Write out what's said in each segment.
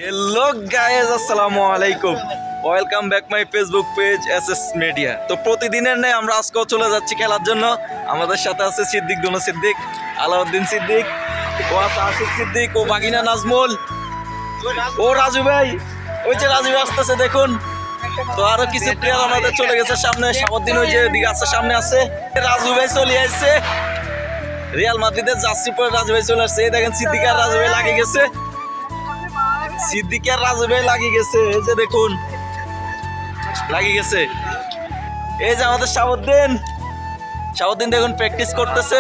Hello guys, আসসালামু আলাইকুম। Welcome back my Facebook page SS media. তো প্রতিদিনের নেই আমরা আজকেও চলে যাচ্ছি খেলার জন্য। আমাদের সাথে আছে সিদ্দিক, দুনো সিদ্দিক, আলাউদ্দিন সিদ্দিক, ও আছে আশিক সিদ্দিক, ও বাগিনা নাজমুল, ও রাজু ভাই। ওই যে রাজু ভাই আসতেছে দেখুন। তো আরো কিছু প্লেয়ার আমাদের চলে গেছে সামনে। সাবুদ্দিন ওই যে দিকে আছে, সামনে আছে। রাজু ভাই চলে আসছে, রিয়াল মাদ্রিদের জার্সি পরে রাজু ভাই চলে আসছে। এই দেখেন সিদ্দিক আর রাজু ভাই লাগিয়ে গেছে, সিদ্দিক আর রাজু ভাই লাগিয়ে গেছে। এই যে দেখুন লাগিয়ে গেছে। এই যে আমাদের সাবুদ্দিন দেখুন প্র্যাকটিস করতেছে।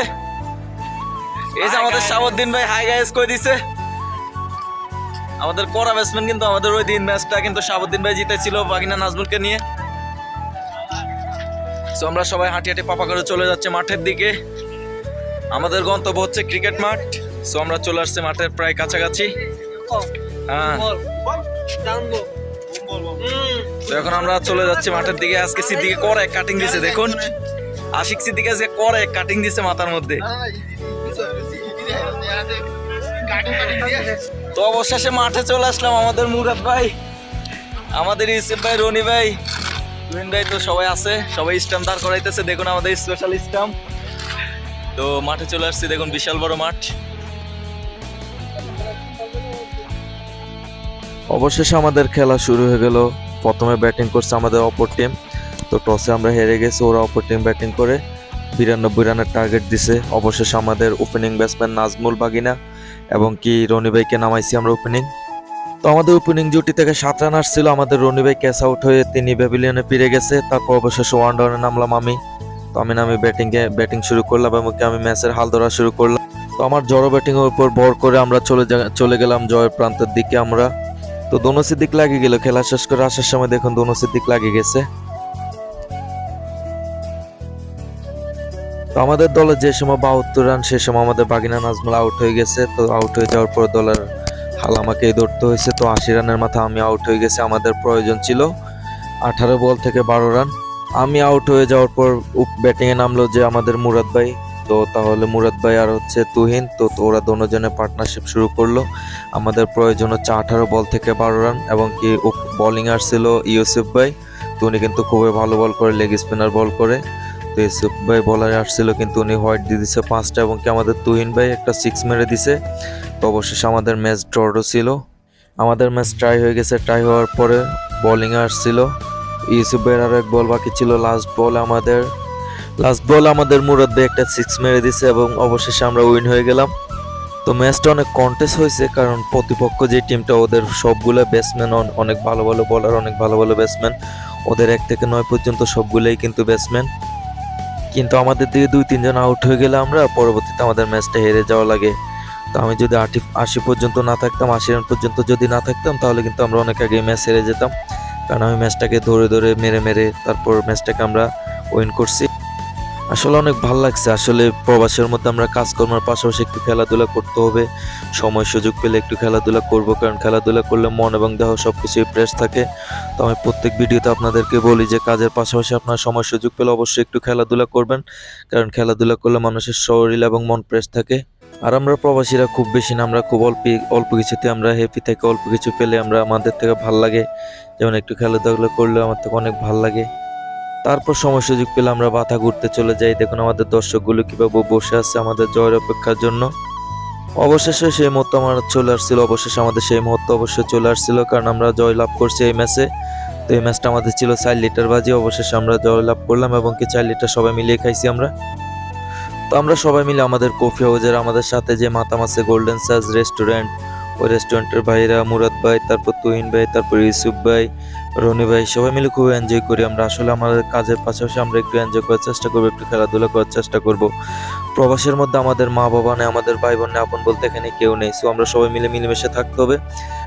এই যে আমাদের সাবুদ্দিন ভাই হাই গাইস কই দিছে। আমাদের কড়া ব্যাটসম্যান, কিন্তু আমাদের ওই দিন ম্যাচটা কিন্তু সাবুদ্দিন ভাই জিতেছিল বাগিনা নাজমুলকে নিয়ে। সো আমরা সবাই হাঁটি হাঁটি পাপা করে চলে যাচ্ছে মাঠের দিকে। আমাদের গন্তব্য হচ্ছে ক্রিকেট মাঠ। সো আমরা চলে আসছি মাঠের প্রায় কাছাকাছি। হ্যাঁ, তো এখন আমরা চলে যাচ্ছি মাঠের দিকে। আজকে সিদ্দিকে করে এক কাটিং দিছে দেখুন। আশিক সিদ্দিক আজকে করে এক কাটিং দিছে মাথার মধ্যে। তো অবশেষে মাঠে চলে আসলাম। আমাদের মুরাদ ভাই, আমাদের ইউসুফ ভাই, রনি ভাই, তুহিন ভাই, তো সবাই আছে। সবাই স্টাম্প দাঁড় করাইতেছে দেখুন, আমাদের স্পেশাল স্টাম্প। তো মাঠে চলে আসছি দেখুন, বিশাল বড় মাঠ। অবশেষে আমাদের খেলা শুরু হয়ে গেল। প্রথমে ব্যাটিং করছে আমাদের অপর টিম। তো টসে আমরা হেরে গেছি, ওরা অপর টিম ব্যাটিং করে 92 রানের টার্গেট দিছে। অবশেষে আমাদের ওপেনিং ব্যাটসম্যান নাজমুল বাগিনা এবং কি রনি ভাইকে নামাইছি আমরা ওপেনিং। তো আমাদের ওপেনিং জুটি থেকে 7 রান আসছিল। আমাদের রনি ভাই ক্যাচ আউট হয়ে তিনি প্যাভিলিয়নে ফিরে গেছে। তারপর অবশেষে ওয়ান ডাউনে নামলাম আমি। তো আমি ব্যাটিং শুরু করলাম এবং কি আমি ম্যাচের হাল ধরা শুরু করলাম। তো আমার জড়ো ব্যাটিং এর উপর ভর করে আমরা চলে গেলাম জয়ের প্রান্তের দিকে আমরা। তো দোনো সিদ্দিক লাগিয়ে গেল। খেলা শেষ করে আসার সময় দেখুন দোনো সিদ্দিক লাগিয়ে গেছে। তো আমাদের দলে যে সময় 72 রান, সে সময় আমাদের বাগিনা নাজমুল আউট হয়ে গেছে। তো আউট হয়ে যাওয়ার পর দলের হাল আমাকেই ধরতে হয়েছে। তো 80 রানের মাথা আমি আউট হয়ে গেছি। আমাদের প্রয়োজন ছিল 18 বল থেকে 12 রান। আমি আউট হয়ে যাওয়ার পর ব্যাটিংয়ে নামলো যে আমাদের মুরাদ ভাই। তো তাহলে মুরাদ ভাই আর হচ্ছে তুহিন, তো ওরা দুজনে পার্টনারশিপ শুরু করলো। আমাদের প্রয়োজন হচ্ছে 18 বল থেকে 12 রান এবং কি বোলিং ছিল ইউসুফ ভাই। তো উনি কিন্তু খুবই ভালো বল করে, লেগ স্পিনার বল করে। তো ইউসুফ ভাই বলারে আসছিল, কিন্তু উনি হোয়াইট দিয়ে দিছে 5টা এবং কি আমাদের তুহিন ভাই একটা 6 মেরে দিছে। তো অবশেষে আমাদের ম্যাচ ড্র ছিল। আমাদের ম্যাচ ট্রাই হয়ে গেছে। ট্রাই হওয়ার পরে বোলিং আসছিল ইউসুফ ভাইয়ের আরো এক বল বাকি ছিল। লাস্ট বল আমাদের মুরাদ ভাই একটা 6 মেরে দিছে এবং অবশেষে আমরা উইন হয়ে গেলাম। তো ম্যাচটা অনেক কন্টেস্ট হয়েছে, কারণ প্রতিপক্ষ যে টিমটা ওদের সবগুলো ব্যাটসম্যান অনেক ভালো ভালো বলার, অনেক ভালো ভালো ব্যাটসম্যান। ওদের 1 থেকে 9 পর্যন্ত সবগুলোই কিন্তু ব্যাটসম্যান। কিন্তু আমাদের দিকে 2-3 জন আউট হয়ে গেলে আমরা পরবর্তীতে আমাদের ম্যাচটা হেরে যাওয়া লাগে। তো আমি যদি 80 পর্যন্ত না থাকতাম, 80 রান পর্যন্ত যদি না থাকতাম, তাহলে কিন্তু আমরা অনেক আগে ম্যাচ হেরে যেতাম। কারণ আমি ম্যাচটাকে ধরে মেরে তারপর ম্যাচটাকে আমরা উইন করছি। আসলে অনেক ভালো লাগছে। আসলে প্রবাসের মধ্যে আমরা কাজকর্মের পাশাপাশি একটু খেলাধুলা করতে হবে। সময় সুযোগ পেলে একটু খেলাধুলা করব, কারণ খেলাধুলা করলে মন এবং দেহ সবকিছুই ফ্রেশ থাকে। তো আমি প্রত্যেক ভিডিওতে আপনাদেরকে বলি যে কাজের পাশাপাশি আপনার সময় সুযোগ পেলে অবশ্যই একটু খেলাধুলা করবেন, কারণ খেলাধুলা করলে মানুষের শরীর এবং মন ফ্রেশ থাকে। আর আমরা প্রবাসীরা খুব বেশি না, আমরা খুব অল্প কিছুতে আমরা হ্যাপি থাকি। অল্প কিছু পেলে আমাদের থেকে ভাল লাগে। যেমন একটু খেলাধুলা করলে আমার থেকে অনেক ভাল লাগে। তারপর সময় সুযোগ পেলে আমরা বাথা ঘুরতে চলে যাই। দেখুন আমাদের দর্শকগুলো কিভাবে বসে আছে আমাদের জয়ের অপেক্ষার জন্য। অবশেষে সেই মুহূর্ত আমাদের সেই মুহূর্ত অবশ্যই চলে আসছিল, কারণ আমরা জয় লাভ করছি এই ম্যাচে। তো এই ম্যাচটা আমাদের ছিল 4 লিটার বাজি। অবশেষে আমরা জয় লাভ করলাম এবং কি 4 লিটার সবাই মিলিয়ে খাইছি আমরা। তো আমরা সবাই মিলে আমাদের কফি হাউজের আমাদের সাথে যে মাতাম আছে গোল্ডেন সাজ রেস্টুরেন্ট, ওই রেস্টুরেন্টের ভাইরা, মুরাদ ভাই, তারপর তুহিন ভাই, তারপর ইউসুফ ভাই, রনি ভাই, সবাই মিলে খুব এনজয় করি আমরা। আসলে আমাদের কাজের পাশাপাশি আমরা একটু এনজয় করার চেষ্টা করবো, একটু খেলাধুলা করার চেষ্টা করব। প্রবাসের মধ্যে আমাদের মা বাবা নেই, আমাদের ভাই বোন আপন বলতে এখানে কেউ নেই। সো আমরা সবাই মিলেমিশে থাকতে হবে।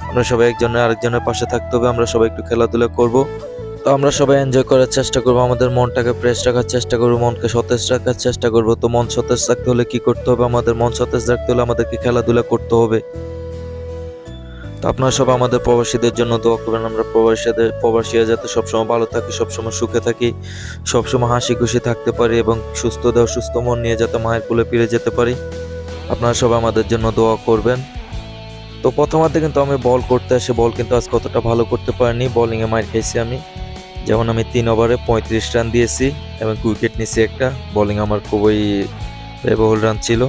আমরা সবাই একজনের আরেকজনের পাশে থাকতে হবে। আমরা সবাই একটু খেলাধুলা করব। তো আমরা সবাই এনজয় করার চেষ্টা করবো, আমাদের মনটাকে ফ্রেশ রাখার চেষ্টা করবো, মনকে সতেজ রাখার চেষ্টা করবো। তো মন সতেজ রাখতে হলে কি করতে হবে? আমাদের মন সতেজ রাখতে হলে আমাদেরকে খেলাধুলা করতে হবে। তো আপনারা সবাই আমাদের প্রবাসীদের জন্য দোয়া করবেন। আমরা প্রবাসীরা যাতে সবসময় ভালো থাকি, সবসময় সুখে থাকি, সবসময় হাসি খুশি থাকতে পারি এবং সুস্থ দেহ সুস্থ মন নিয়ে যাতে মায়ের কোলে ফিরে যেতে পারি। আপনারা সবাই আমাদের জন্য দোয়া করবেন। তো তো প্রথমার্ধে কিন্তু আমি বল করতে আসে বল কিন্তু আজ কতটা ভালো করতে পারিনি, বোলিংয়ে মার খাইছি আমি। যেমন আমি 3 ওভারে 35 রান দিয়েছি এবং উইকেট নিয়েছি একটা। বোলিং আমার খুবই ব্যয়বহুল রান ছিল।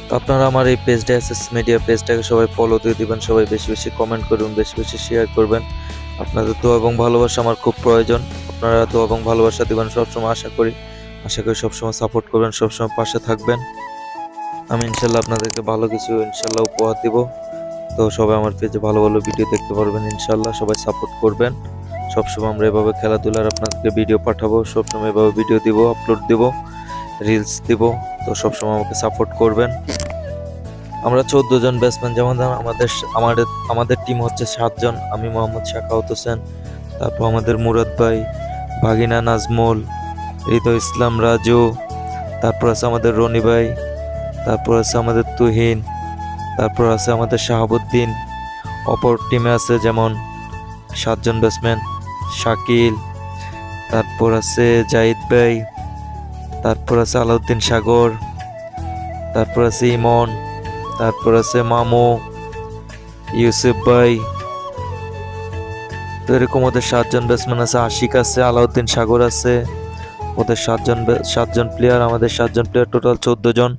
তো আপনারা আমার এই পেজটা এসএস মিডিয়া পেজটাকে সবাই ফলো দিয়ে দিবেন, সবাই বেশি বেশি কমেন্ট করবেন, বেশি বেশি শেয়ার করবেন। আপনাদের দোয়া এবং ভালোবাসা আমার খুব প্রয়োজন। আপনারা দোয়া এবং ভালোবাসা দিবেন সবসময়, আশা করি সবসময় সাপোর্ট করবেন, সবসময় পাশে থাকবেন। আমি ইনশাল্লাহ আপনাদেরকে ভালো কিছু ইনশাল্লাহ উপহার দিব। তো সবাই আমার পেজে ভালো ভালো ভিডিও দেখতে পারবেন ইনশাল্লাহ, সবাই সাপোর্ট করবেন। সবসময় আমরা এভাবে খেলাধুলার আপনাদেরকে ভিডিও পাঠাবো, সবসময় এভাবে ভিডিও দিব, আপলোড দিব, রিলস দিব। তো সবসময় আমাকে সাপোর্ট করবেন। আমরা 14 জন ব্যাটসম্যান, যেমন আমাদের টিম হচ্ছে 7 জন। আমি মোহাম্মদ শাখাওয়াত হোসেন, তারপর আমাদের মুরাদ ভাই, ভাগিনা নাজমুল, হৃদয় ইসলাম রাজু, তারপর আছে আমাদের রনি ভাই, তারপর আছে আমাদের তুহিন, তারপর আছে আমাদের শাহাবুদ্দিন। অপর টিমে আছে যেমন 7 জন ব্যাটসম্যান, শাকিল, তারপর আছে জাহিদ ভাই, তারপর আছে আলাউদ্দিন সাগর, তারপর আছে ইমন, তারপর আছে মামু, ইউসুফ ভাই। তো এরকম ওদের 7 জন ব্যাটসম্যান আছে, আশিক আছে, আলাউদ্দিন সাগর আছে। ওদের 7 জন প্লেয়ার, আমাদের 7 জন প্লেয়ার, টোটাল 14 জন।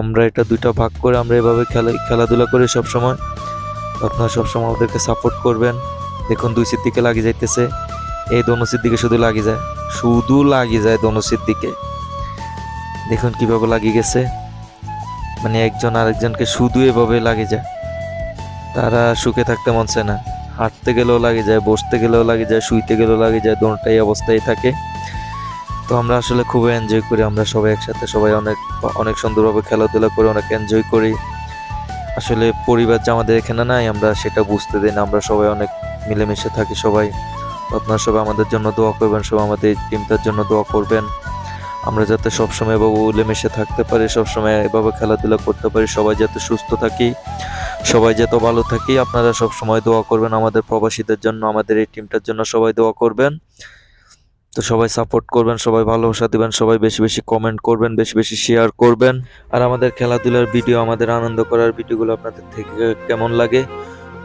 আমরা এটা 2টা ভাগ করে আমরা এভাবে খেলাধুলা করি সবসময়। আপনারা সবসময় ওদেরকে সাপোর্ট করবেন। দেখুন 2 সিদ্দিকে লাগিয়ে যাইতেছে, এই দোনো সিদ্দিকে শুধু লাগিয়ে যায় দোনো সিদ্দিকে। দেখুন কিভাবে লাগিয়ে গেছে, মানে একজন আরেকজনকে শুধু এভাবে লাগে যায়। তারা সুখে থাকতে মন চায় না, হাঁটতে গেলেও লাগে যায়, বসতে গেলেও লাগে যায়, শুইতে গেলেও লাগে যায়, দোনোটাই অবস্থায় থাকে। তো আমরা আসলে খুবই এনজয় করি, আমরা সবাই একসাথে, সবাই অনেক সুন্দরভাবে খেলাধুলা করে অনেক এনজয় করি। আসলে পরিবার যে আমাদের এখানে নাই আমরা সেটা বুঝতে দিই না, আমরা সবাই অনেক মিলেমিশে থাকি সবাই। আপনারা সবাই আমাদের জন্য দোয়া করবেন, সবাই আমাদের এই টিমটার জন্য দোয়া করবেন। আমরা যাতে সবসময় এভাবে মিলেমিশে থাকতে পারি, সবসময় এভাবে খেলাধুলা করতে পারি, সবাই যাতে সুস্থ থাকি, সবাই যাতে ভালো থাকি। আপনারা সবসময় দোয়া করবেন আমাদের প্রবাসীদের জন্য, আমাদের এই টিমটার জন্য সবাই দোয়া করবেন। তো সবাই সাপোর্ট করবেন, সবাই ভালোবাসা দিবেন, সবাই বেশি বেশি কমেন্ট করবেন, বেশি বেশি শেয়ার করবেন। আর আমাদের খেলাধুলার ভিডিও, আমাদের আনন্দ করার ভিডিওগুলো আপনাদের থেকে কেমন লাগে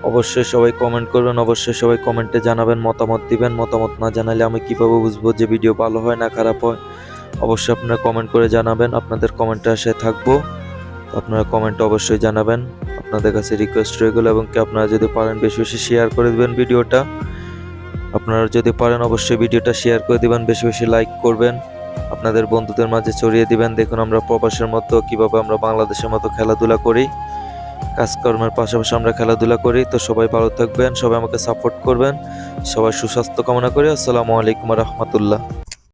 অবশ্যই সবাই কমেন্ট করবেন, অবশ্যই সবাই কমেন্টে জানাবেন, মতামত দিবেন। মতামত না জানালে আমি কিভাবে বুঝবো যে ভিডিও ভালো হয় না খারাপ হয়? অবশ্যই আপনারা কমেন্ট করে জানাবেন, আপনাদের কমেন্টে আশায় থাকবো। আপনারা কমেন্টে অবশ্যই জানাবেন, আপনাদের কাছে রিকোয়েস্ট রয়ে গেল। এবং কি আপনারা যদি পারেন বেশি বেশি শেয়ার করে দেবেন ভিডিওটা। আপনারা যদি পারেন অবশ্যই ভিডিওটা শেয়ার করে দিবেন, বেশি বেশি লাইক করবেন, আপনাদের বন্ধুদের মাঝে ছড়িয়ে দিবেন। দেখুন আমরা প্রবাসের মতো কিভাবে আমরা বাংলাদেশের মতো খেলাধুলা করি, কাজকর্মের পাশাপাশি আমরা খেলাধুলা করি। তো সবাই ভালো থাকবেন, সবাই আমাকে সাপোর্ট করবেন, সবাই সুস্বাস্থ্য কামনা করি। আসসালামু আলাইকুম ওয়া রাহমাতুল্লাহ।